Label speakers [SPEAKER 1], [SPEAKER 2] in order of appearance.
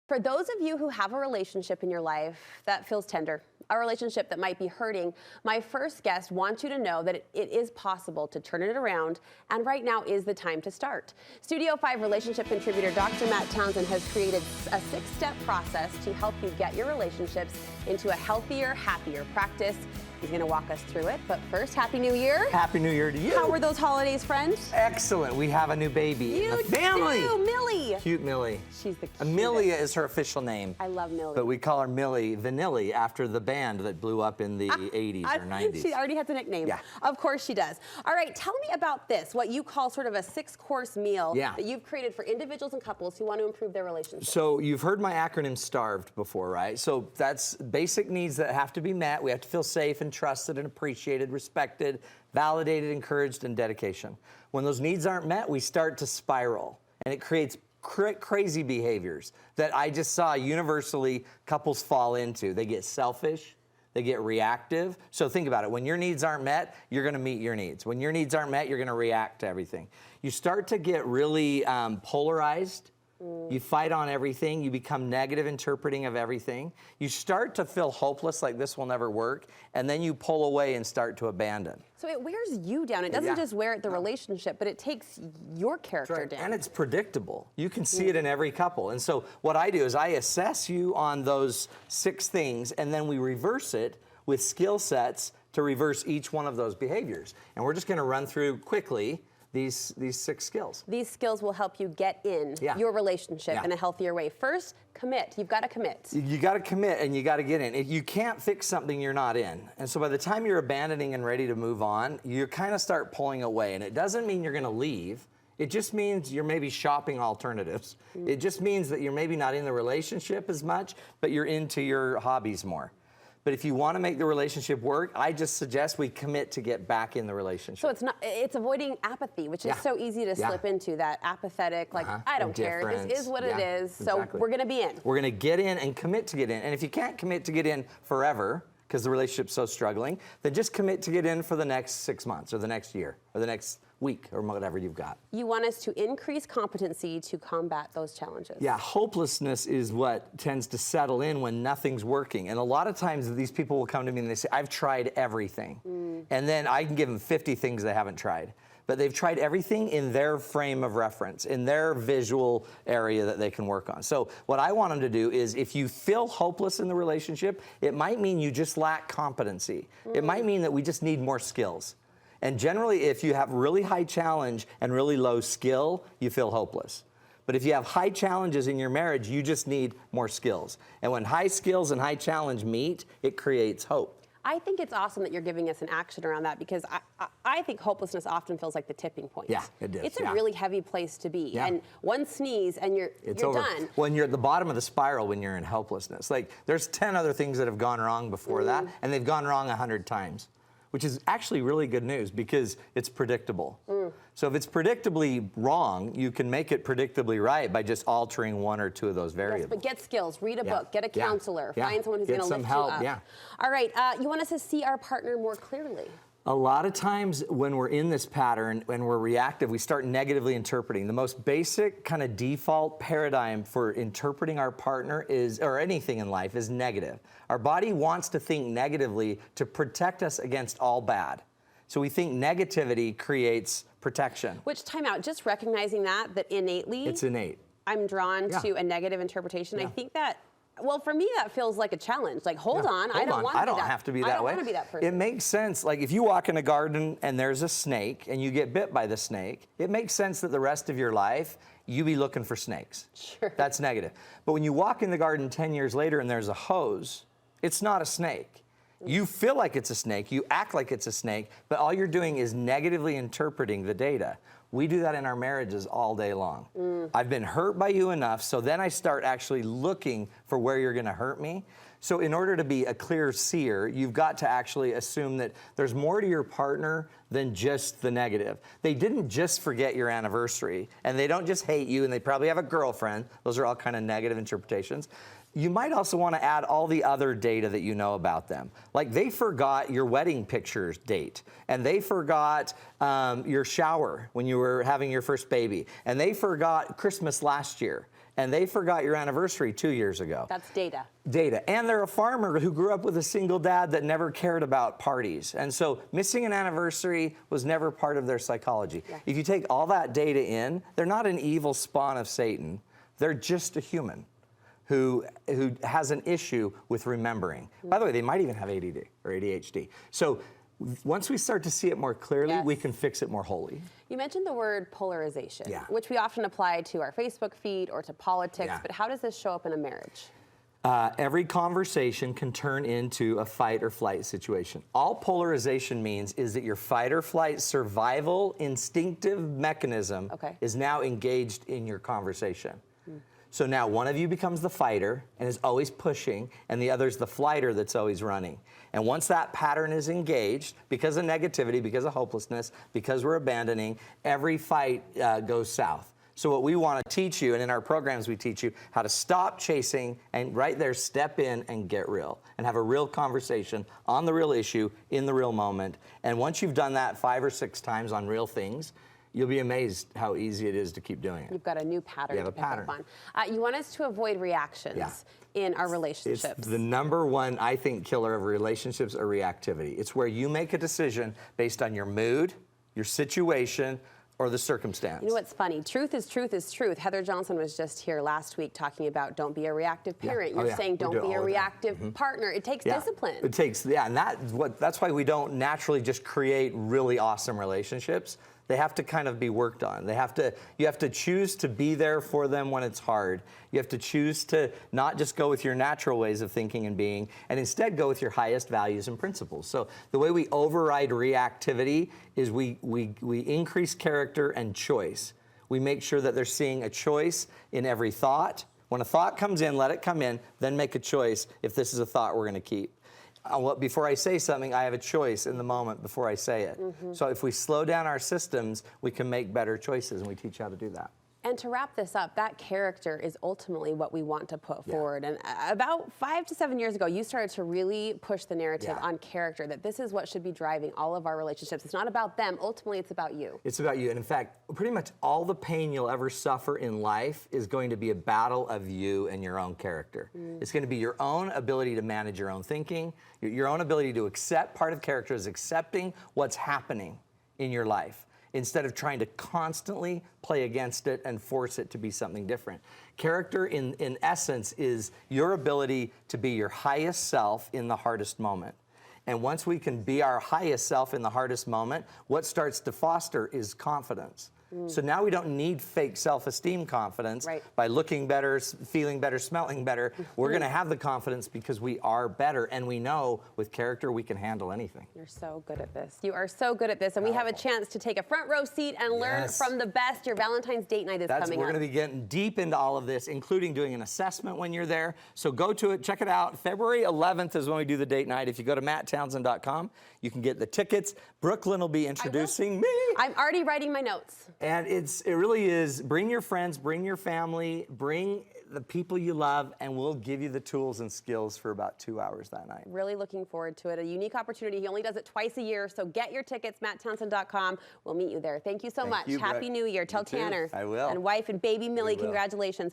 [SPEAKER 1] For those of you who have a relationship in your life that feels tender, a relationship that might be hurting, my first guest wants you to know that it is possible to turn it around, and right now is the time to start. Studio 5 relationship contributor Dr. Matt Townsend has created a 6-step process to help you get your relationships into a healthier, happier practice. He's going to walk us through it, but first, Happy New Year.
[SPEAKER 2] Happy New Year to you.
[SPEAKER 1] How were those holidays, friend?
[SPEAKER 2] Excellent. We have a new baby in the family.
[SPEAKER 1] Too, Millie.
[SPEAKER 2] Cute Millie.
[SPEAKER 1] She's the cutest.
[SPEAKER 2] Amelia is her official name.
[SPEAKER 1] I love Millie.
[SPEAKER 2] But we call her Millie Vanilli after the band that blew up in the 80s or 90s.
[SPEAKER 1] She already has a nickname.
[SPEAKER 2] Yeah.
[SPEAKER 1] Of course she does. All right, tell me about this, what you call sort of a 6-course meal that you've created for individuals and couples who want to improve their relationship.
[SPEAKER 2] So you've heard my acronym STARVED before, right? So that's basic needs that have to be met. We have to feel safe and trusted and appreciated, respected, validated, encouraged, and dedication. When those needs aren't met, we start to spiral, and it creates crazy behaviors that I just saw universally couples fall into. They get selfish, they get reactive. So think about it. When your needs aren't met, you're going to meet your needs. When your needs aren't met, you're going to react to everything. You start to get really polarized. You fight on everything. You become negative interpreting of everything. You start to feel hopeless, like this will never work, and then you pull away and start to abandon.
[SPEAKER 1] So it wears you down. It doesn't just wear the relationship, but it takes your character down.
[SPEAKER 2] And it's predictable. You can see it in every couple. And so what I do is I assess you on those 6 things, and then we reverse it with skill sets to reverse each one of those behaviors. And we're just going to run through quickly these 6 skills.
[SPEAKER 1] These skills will help you get in your relationship in a healthier way. First, commit. You've got to commit. You got to commit and you got to get in. You can't fix something you're not in. And so by the time you're abandoning and ready to move on, you kind of start pulling away. And it doesn't mean you're going to leave. It just means you're maybe shopping alternatives. It just means that you're maybe not in the relationship as much, but you're into your hobbies more. But if you want to make the relationship work, I just suggest we commit to get back in the relationship. So it's avoiding apathy, which is so easy to slip into, that apathetic, like, I don't care, this is what it is, so we're going to be in. We're going to get in and commit to get in. And if you can't commit to get in forever, because the relationship's so struggling, then just commit to get in for the next 6 months or the next year or the next week or whatever you've got. You want us to increase competency to combat those challenges. Yeah, hopelessness is what tends to settle in when nothing's working. And a lot of times these people will come to me and they say, I've tried everything. And then I can give them 50 things they haven't tried. But they've tried everything in their frame of reference, in their visual area that they can work on. So what I want them to do is, if you feel hopeless in the relationship, it might mean you just lack competency. It might mean that we just need more skills. And generally, if you have really high challenge and really low skill, you feel hopeless. But if you have high challenges in your marriage, you just need more skills. And when high skills and high challenge meet, it creates hope. I think it's awesome that you're giving us an action around that, because I think hopelessness often feels like the tipping point. Yeah, it does. It's a really heavy place to be. And one sneeze and you're done. When you're at the bottom of the spiral, when you're in hopelessness. Like, there's 10 other things that have gone wrong before that, and they've gone wrong 100 times. Which is actually really good news, because it's predictable. So if it's predictably wrong, you can make it predictably right by just altering 1 or 2 of those variables. Yes, but get skills, read a book, get a counselor, find someone who's going to lift you up. All right, you want us to see our partner more clearly. A lot of times when we're in this pattern, when we're reactive, we start negatively interpreting. The most basic kind of default paradigm for interpreting our partner is, or anything in life, is negative. Our body wants to think negatively to protect us against all bad. So we think negativity creates protection. Which, time out, just recognizing that innately. It's innate. I'm drawn to a negative interpretation. I think that, well, for me, that feels like a challenge. Like, hold on, I don't want to be that. I don't have to be that way. I don't want to be that person. It makes sense. Like, if you walk in a garden and there's a snake and you get bit by the snake, it makes sense that the rest of your life you be looking for snakes. Sure. That's negative. But when you walk in the garden 10 years later and there's a hose, it's not a snake. You feel like it's a snake, you act like it's a snake, but all you're doing is negatively interpreting the data. We do that in our marriages all day long. I've been hurt by you enough, so then I start actually looking for where you're going to hurt me. So in order to be a clear seer, you've got to actually assume that there's more to your partner than just the negative. They didn't just forget your anniversary, and they don't just hate you, and they probably have a girlfriend. Those are all kind of negative interpretations. You might also want to add all the other data that you know about them. Like, they forgot your wedding pictures date, and they forgot your shower when you were having your first baby, and they forgot Christmas last year.
[SPEAKER 2] and they forgot your anniversary 2 years ago.
[SPEAKER 1] That's data.
[SPEAKER 2] Data. And they're a farmer who grew up with a single dad that never cared about parties. And so missing an anniversary was never part of their psychology. Yeah. If you take all that data in, they're not an evil spawn of Satan. They're just a human who has an issue with remembering. By the way, they might even have ADD or ADHD. So once we start to see it more clearly, we can fix it more wholly.
[SPEAKER 1] You mentioned the word polarization, which we often apply to our Facebook feed or to politics, but how does this show up in a marriage?
[SPEAKER 2] Every conversation can turn into a fight or flight situation. All polarization means is that your fight or flight survival instinctive mechanism is now engaged in your conversation. So now one of you becomes the fighter and is always pushing, and the other's the flighter that's always running. And once that pattern is engaged, because of negativity, because of hopelessness, because we're abandoning, every fight goes south. So what we want to teach you, and in our programs we teach you how to stop chasing and right there step in and get real and have a real conversation on the real issue in the real moment. And once you've done that 5 or 6 times on real things, you'll be amazed how easy it is to keep doing it.
[SPEAKER 1] You've got a new pattern to pick up on. You want us to avoid reactions in our relationships.
[SPEAKER 2] It's the number one, I think, killer of relationships or reactivity. It's where you make a decision based on your mood, your situation, or the circumstance.
[SPEAKER 1] You know what's funny? Truth is truth is truth. Heather Johnson was just here last week talking about don't be a reactive parent. You're saying don't be a reactive partner. It takes discipline.
[SPEAKER 2] It takes, and that's why we don't naturally just create really awesome relationships. They have to kind of be worked on. You have to choose to be there for them when it's hard. You have to choose to not just go with your natural ways of thinking and being, and instead go with your highest values and principles. So the way we override reactivity is we increase character and choice. We make sure that they're seeing a choice in every thought. When a thought comes in, let it come in, then make a choice if this is a thought we're going to keep. Before I say something, I have a choice in the moment before I say it. So if we slow down our systems, we can make better choices, and we teach how to do that.
[SPEAKER 1] And to wrap this up, that character is ultimately what we want to put forward. And about 5 to 7 years ago, you started to really push the narrative on character, that this is what should be driving all of our relationships. It's not about them. Ultimately, it's about you.
[SPEAKER 2] It's about you. And in fact, pretty much all the pain you'll ever suffer in life is going to be a battle of you and your own character. It's going to be your own ability to manage your own thinking, your own ability to accept. Part of character is accepting what's happening in your life, instead of trying to constantly play against it and force it to be something different. Character, in essence, is your ability to be your highest self in the hardest moment. And once we can be our highest self in the hardest moment, what starts to foster is confidence. So now we don't need fake self-esteem confidence by looking better, feeling better, smelling better. We're going to have the confidence because we are better, and we know with character we can handle anything.
[SPEAKER 1] You're so good at this. You are so good at this, and we have a chance to take a front row seat and learn from the best. Your Valentine's date night is coming up.
[SPEAKER 2] We're going to be getting deep into all of this, including doing an assessment when you're there. So go to it, check it out. February 11th is when we do the date night. If you go to matttownsend.com, you can get the tickets. Brooklyn will be introducing me.
[SPEAKER 1] I'm already writing my notes.
[SPEAKER 2] And it really is, bring your friends, bring your family, bring the people you love, and we'll give you the tools and skills for about 2 hours that night.
[SPEAKER 1] Really looking forward to it. A unique opportunity. He only does it twice a year, so get your tickets, matttownsend.com. We'll meet you there. Thank you so much. Happy New Year. Tell Tanner
[SPEAKER 2] I will.
[SPEAKER 1] And wife and baby Millie, congratulations.